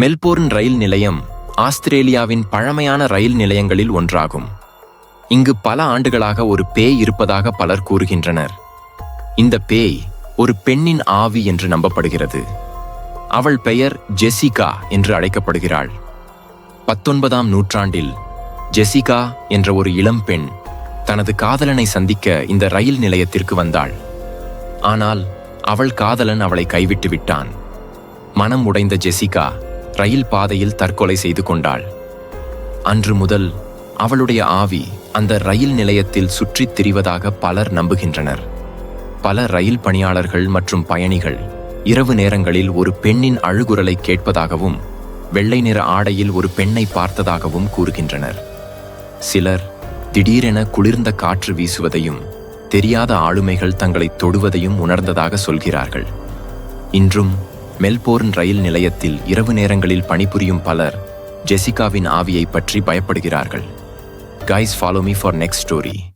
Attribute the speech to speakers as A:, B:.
A: Melbourne ரயில் நிலையம் ஆஸ்திரேலியாவின் பழமையான ரயில் நிலையங்களில் ஒன்றாகும். இங்கு பல ஆண்டுகளாக ஒரு பேய் இருப்பதாக பலர் கூறுகின்றனர். இந்த பேய் ஒரு பெண்ணின் ஆவி என்று நம்பப்படுகிறது. அவள் பெயர் ஜெசிகா என்று அழைக்கப்படுகிறாள். 19ஆம் நூற்றாண்டில் ஜெசிகா என்ற ஒரு இளம்பெண் தனது காதலனை சந்திக்க இந்த ரயில் நிலையத்திற்கு வந்தாள். ஆனால் அவள் காதலன் அவளை கைவிட்டு விட்டான். மனம் உடைந்த ஜெசிகா ரயில் பாதையில் தற்கொலை செய்து கொண்டாள். அன்று முதல் அவளுடைய ஆவி அந்த ரயில் நிலையத்தில் சுற்றித் திரிவதாக பலர் நம்புகின்றனர். பல ரயில் பணியாளர்கள் மற்றும் பயணிகள் இரவு நேரங்களில் ஒரு பெண்ணின் அழுகுரலை கேட்பதாகவும் வெள்ளை நிற ஆடையில் ஒரு பெண்ணை பார்த்ததாகவும் கூறுகின்றனர். சிலர் திடீரென குளிர்ந்த காற்று வீசுவதையும் தெரியாத ஆளுமைகள் தங்களை தொடுவதையும் உணர்ந்ததாக சொல்கிறார்கள். இன்றும் மெல்போர்ன் ரயில் நிலையத்தில் இரவு நேரங்களில் பணிபுரியும் பலர் ஜெசிகாவின் ஆவியை பற்றி பயப்படுகிறார்கள். Guys, follow me for next story.